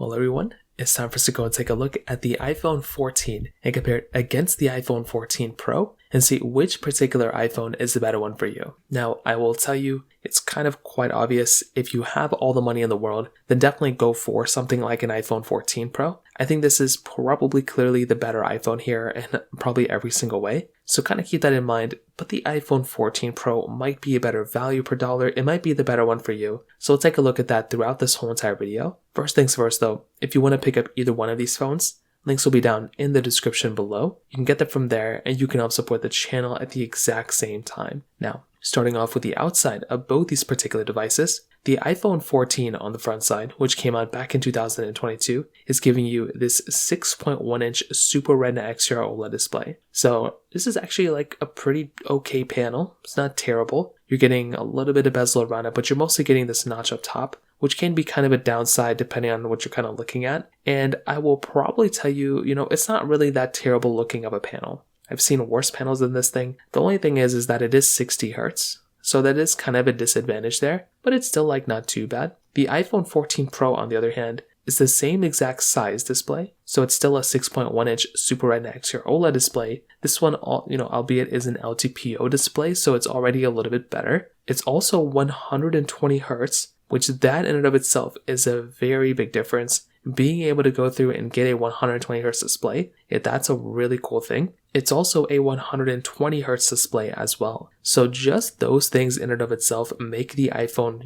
Well, everyone, it's time for us to go and take a look at the iPhone 14 and compare it against the iPhone 14 Pro and see which particular iPhone is the better one for you. Now, I will tell you, it's kind of quite obvious. If you have all the money in the world, then definitely go for something like an iPhone 14 Pro. I think this is probably clearly the better iPhone here in probably every single way. So kind of keep that in mind, but the iPhone 14 Pro might be a better value per dollar. It might be the better one for you. So we'll take a look at that throughout this whole entire video. First things first though, if you want to pick up either one of these phones, links will be down in the description below. You can get them from there and you can help support the channel at the exact same time. Now, starting off with the outside of both these particular devices, the iPhone 14 on the front side, which came out back in 2022, is giving you this 6.1-inch Super Retina XDR OLED display. So this is actually like a pretty okay panel. It's not terrible. You're getting a little bit of bezel around it, but you're mostly getting this notch up top, which can be kind of a downside depending on what you're kind of looking at. And I will probably tell you, it's not really that terrible looking of a panel. I've seen worse panels than this thing. The only thing is that it is 60 Hz. So that is kind of a disadvantage there, but it's still like not too bad. The iPhone 14 Pro, on the other hand, is the same exact size display. So it's still a 6.1-inch Super Retina XDR OLED display. This one, albeit is an LTPO display, so it's already a little bit better. It's also 120 Hz, which that in and of itself is a very big difference. Being able to go through and get a 120 Hz display, that's a really cool thing. It's also a 120 Hz display as well. So just those things in and of itself make the iPhone,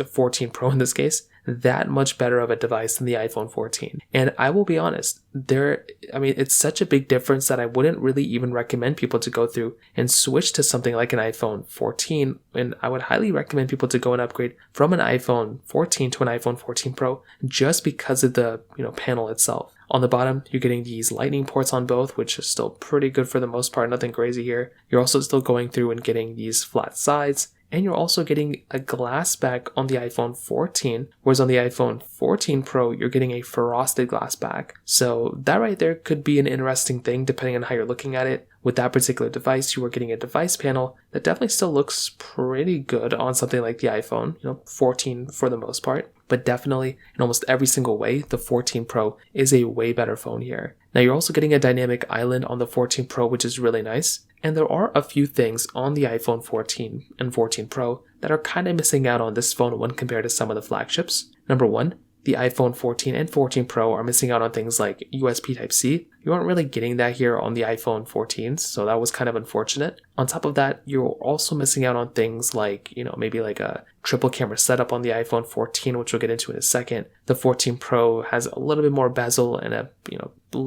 14 Pro in this case, that much better of a device than the iPhone 14. And I will be honest, it's such a big difference that I wouldn't really even recommend people to go through and switch to something like an iPhone 14. And I would highly recommend people to go and upgrade from an iPhone 14 to an iPhone 14 Pro just because of the, panel itself. On the bottom, you're getting these lightning ports on both, which is still pretty good for the most part, nothing crazy here. You're also still going through and getting these flat sides. And you're also getting a glass back on the iPhone 14, whereas on the iPhone 14 Pro, you're getting a frosted glass back. So that right there could be an interesting thing depending on how you're looking at it. With that particular device, you are getting a device panel that definitely still looks pretty good on something like the iPhone, 14 for the most part. But definitely, in almost every single way, the 14 Pro is a way better phone here. Now you're also getting a dynamic island on the 14 Pro, which is really nice. And there are a few things on the iPhone 14 and 14 Pro that are kind of missing out on this phone when compared to some of the flagships. Number one, the iPhone 14 and 14 Pro are missing out on things like USB Type-C. You aren't really getting that here on the iPhone 14s, so that was kind of unfortunate. On top of that, you're also missing out on things like, maybe like a triple camera setup on the iPhone 14, which we'll get into in a second. The 14 Pro has a little bit more bezel and a,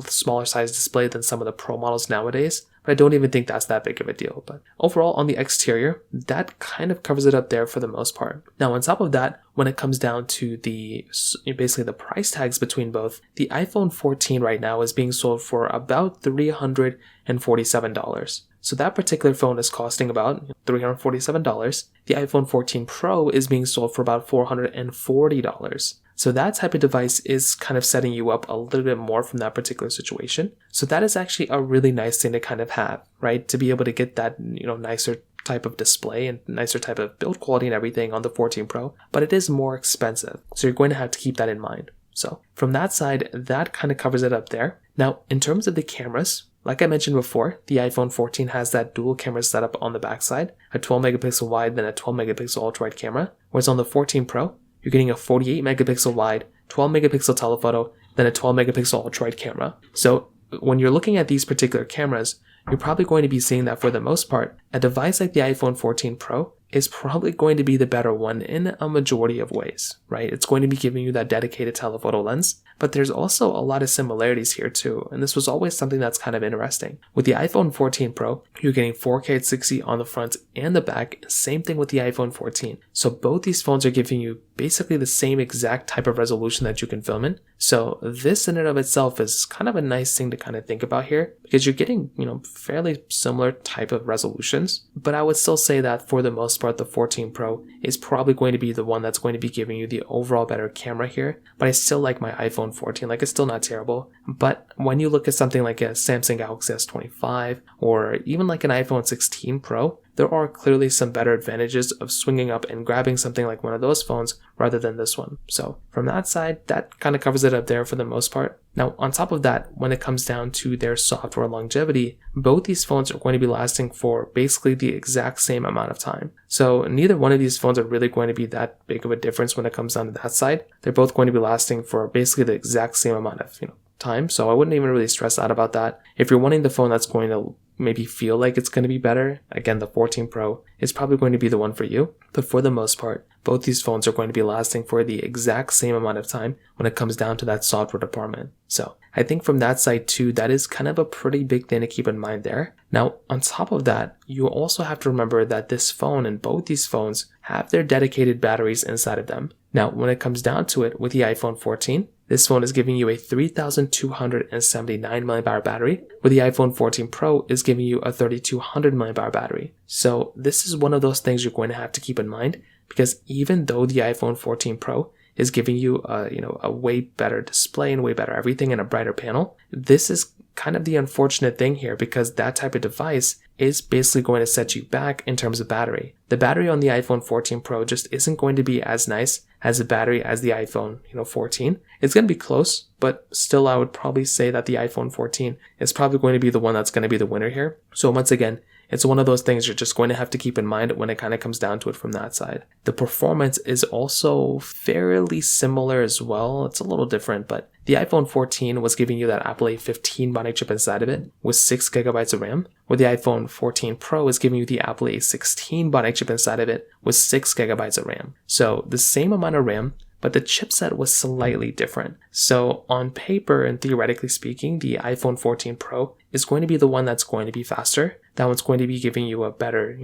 smaller size display than some of the Pro models nowadays. But I don't even think that's that big of a deal. But overall, on the exterior, that kind of covers it up there for the most part. Now, on top of that, when it comes down to basically the price tags between both, the iPhone 14 right now is being sold for about $347. So that particular phone is costing about $347. The iPhone 14 Pro is being sold for about $440. So that type of device is kind of setting you up a little bit more from that particular situation. So that is actually a really nice thing to kind of have, right? To be able to get that, nicer type of display and nicer type of build quality and everything on the 14 Pro, but it is more expensive. So you're going to have to keep that in mind. So from that side, that kind of covers it up there. Now, in terms of the cameras, like I mentioned before, the iPhone 14 has that dual camera setup on the backside, a 12 megapixel wide, then a 12 megapixel ultra wide camera, whereas on the 14 Pro, you're getting a 48 megapixel wide, 12 megapixel telephoto, then a 12 megapixel ultra wide camera. So when you're looking at these particular cameras, you're probably going to be seeing that for the most part, a device like the iPhone 14 Pro is probably going to be the better one in a majority of ways, right? It's going to be giving you that dedicated telephoto lens, but there's also a lot of similarities here too, and this was always something that's kind of interesting. With the iPhone 14 Pro, you're getting 4K at 60 on the front and the back, same thing with the iPhone 14. So both these phones are giving you basically the same exact type of resolution that you can film in. So this in and of itself is kind of a nice thing to kind of think about here, because you're getting, fairly similar type of resolutions, but I would still say that for the most part, the 14 Pro is probably going to be the one that's going to be giving you the overall better camera here. But I still like my iPhone 14, it's still not terrible. But when you look at something like a Samsung Galaxy S25 or even like an iPhone 16 Pro, there are clearly some better advantages of swinging up and grabbing something like one of those phones rather than this one. So from that side, that kind of covers it up there for the most part. Now, on top of that, when it comes down to their software longevity, both these phones are going to be lasting for basically the exact same amount of time. So neither one of these phones are really going to be that big of a difference when it comes down to that side. They're both going to be lasting for basically the exact same amount of time. So I wouldn't even really stress out about that. If you're wanting the phone that's going to maybe feel like it's going to be better, again, the 14 Pro is probably going to be the one for you. But for the most part, both these phones are going to be lasting for the exact same amount of time when it comes down to that software department. So I think from that side too, that is kind of a pretty big thing to keep in mind there. Now, on top of that, you also have to remember that this phone and both these phones have their dedicated batteries inside of them. Now, when it comes down to it with the iPhone 14, this phone is giving you a 3,279 mAh battery, where the iPhone 14 Pro is giving you a 3,200 mAh battery. So this is one of those things you're going to have to keep in mind, because even though the iPhone 14 Pro is giving you a way better display and way better everything and a brighter panel, this is kind of the unfortunate thing here, because that type of device is basically going to set you back in terms of battery. The battery on the iPhone 14 Pro just isn't going to be as nice as a battery as the iPhone 14. It's going to be close, but still I would probably say that the iPhone 14 is probably going to be the one that's going to be the winner here. So once again, it's one of those things you're just going to have to keep in mind when it kind of comes down to it from that side. The performance is also fairly similar as well. It's a little different, but the iPhone 14 was giving you that Apple A15 bionic chip inside of it with 6GB of RAM, where the iPhone 14 Pro is giving you the Apple A16 bionic chip inside of it with 6GB of RAM. So the same amount of RAM, but the chipset was slightly different. So on paper and theoretically speaking, the iPhone 14 Pro is going to be the one that's going to be faster. That one's going to be giving you a better,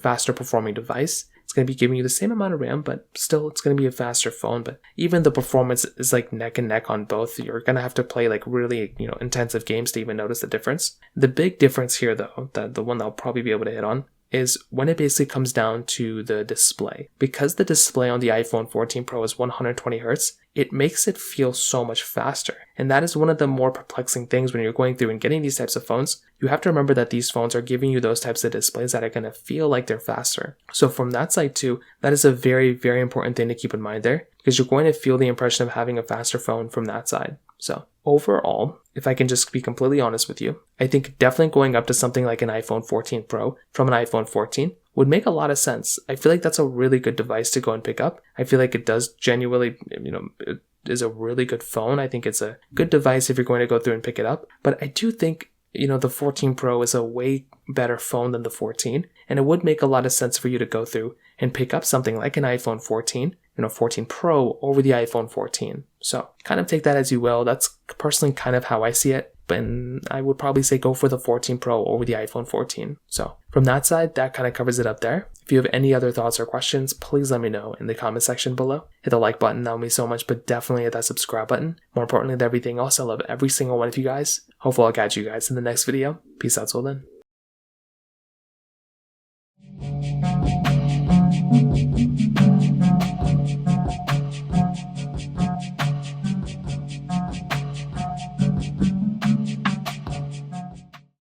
faster performing device. It's going to be giving you the same amount of RAM, but still it's going to be a faster phone. But even the performance is like neck and neck on both. You're going to have to play like really, intensive games to even notice the difference. The big difference here though, the one that I'll probably be able to hit on, is when it basically comes down to the display. Because the display on the iPhone 14 Pro is 120Hz, it makes it feel so much faster. And that is one of the more perplexing things when you're going through and getting these types of phones. You have to remember that these phones are giving you those types of displays that are going to feel like they're faster. So from that side too, that is a very, very important thing to keep in mind there, because you're going to feel the impression of having a faster phone from that side. So overall, if I can just be completely honest with you, I think definitely going up to something like an iPhone 14 Pro from an iPhone 14 would make a lot of sense. I feel like that's a really good device to go and pick up. I feel like it does genuinely, it is a really good phone. I think it's a good device if you're going to go through and pick it up. But I do think, the 14 Pro is a way better phone than the 14. And it would make a lot of sense for you to go through and pick up something like an iPhone 14, 14 Pro over the iPhone 14. So kind of take that as you will. That's personally kind of how I see it. But I would probably say go for the 14 Pro over the iPhone 14. So from that side, that kind of covers it up there. If you have any other thoughts or questions, please let me know in the comment section below. Hit the like button, that would mean so much, but definitely hit that subscribe button. More importantly than everything else, I love every single one of you guys. Hopefully I'll catch you guys in the next video. Peace out till then.